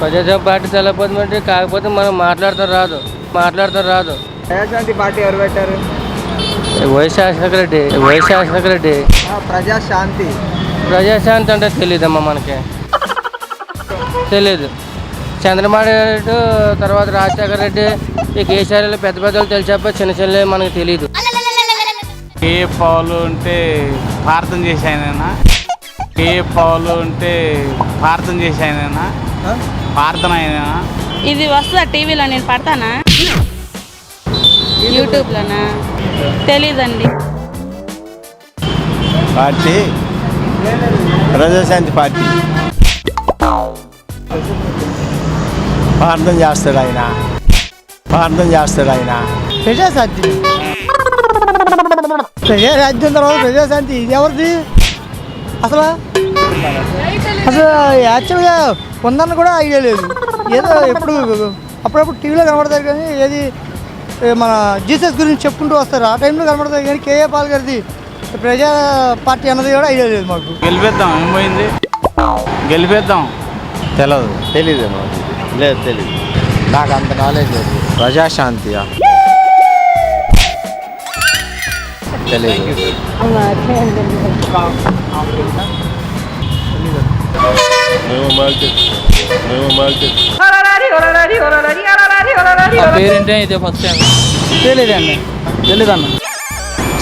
Praja Shanti party తెలపదంటే కాకపోతే మనం మాట్లాడతారు రాదు. ప్రజాశాంతి పార్టీ ఎవరు పెట్టారు? వైశాఖ రెడ్డి. ప్రజాశాంతి అంటే తెలియదమ్మా మనకి, తెలీదు. చంద్రబాబు నాయుడు తర్వాత రాజశేఖర రెడ్డి, ఈ కేసీఆర్లు పెద్ద పెద్దలు తెలిసేప్ప చిన్న చిన్న మనకి తెలియదు. ఏ పాలు ఉంటే ప్రార్థన చేశాయన, ప్రార్థన అయినా. ఇది వస్తుందా టీవీలో? నేను పడతానా? యూట్యూబ్లోనా? తెలీదండి. Party Prajashanti party. ప్రార్థన చేస్తాడు ఆయన. ప్రజాశాంతి రాజ్యం తర్వాత ప్రజాశాంతి ఇది ఎవరిది? అసలు యాక్చువల్గా ఉందని కూడా ఐడియా లేదు. ఏదో అప్పుడప్పుడు టీవీలో కనబడతారు కానీ ఏది మన జీసస్ గురించి చెప్పుకుంటూ వస్తారు, ఆ టైంలో కనబడతారు కానీ కేఏ పాల్ గారిది ప్రజా పార్టీ అన్నది కూడా ఐడియా లేదు మాకు. గెలిపేద్దాం, ఏమైంది? గెలిపేద్దాం. తెలీదు నాకు అంత నాలెడ్జ్ లేదు. ప్రజాశాంతి తెలీదు. పేరేంటే ఇదే ఫస్ట్ టైం. తెలీదన్న,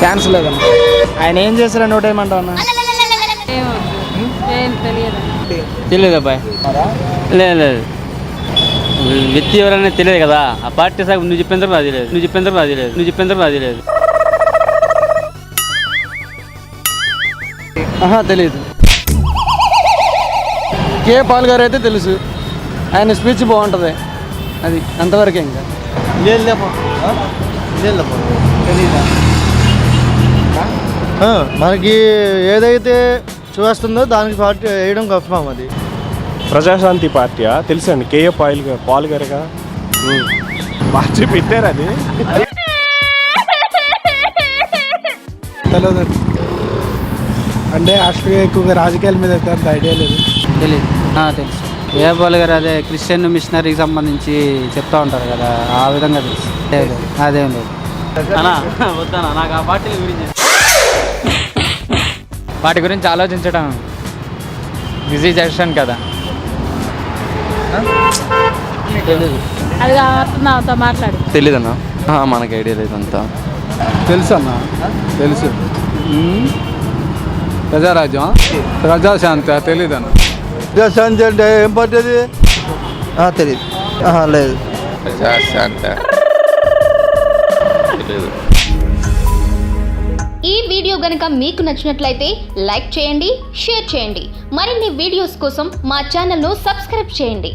ఛాన్స్ లేదన్న. ఆయన ఏం చేశారని ఒకటి ఏమంటావు అన్న? తెలియదు అబ్బాయి, లేదు. వ్యక్తి ఎవరైనా తెలియదు కదా. ఆ పార్టీ సాగు నువ్వు చెప్పిన తర్వాత అది లేదు. తెలీదు. కే పాల్ గారు అయితే తెలుసు, ఆయన స్పీచ్ బాగుంటుంది, అది అంతవరకే. ఇంకా మనకి ఏదైతే చూస్తుందో దానికి పార్టీ వేయడం కన్ఫర్మ్. అది ప్రజాశాంతి పార్టీయా? తెలుసండి, కేఏ పాల్ గారుగా పార్టీ పెట్టారు. అది తెలియదు అంటే యాక్చువల్గా ఎక్కువగా రాజకీయాల మీద అయితే అంత ఐడియా లేదు. తెలియదు. తెలుసు. కేఏ పాల్ గారు అదే క్రిస్టియన్ మిషనరీకి సంబంధించి చెప్తా ఉంటారు కదా, ఆ విధంగా తెలుసు. అదేం లేదు వద్దానా నాకు ఆ పార్టీ గురించి. వాటి గురించి ఆలోచించడం బిజీ జంక్షన్ కదా. తెలీదన్నా, మనకి ఐడియా లేదు అంతా. తెలుసు అన్న, తెలుసు. ప్రజారాజ్యం, ప్రజాశాంతి తెలీదన్న. ప్రజాశాంతి అంటే ఏం పార్టీ అది? తెలీదు. లేదు. ప్రజాశాంతి ఈ వీడియో గనుక మీకు నచ్చినట్లయితే లైక్ చేయండి, షేర్ చేయండి. మరిన్ని వీడియోస్ కోసం మా ఛానల్ను సబ్స్క్రైబ్ చేయండి.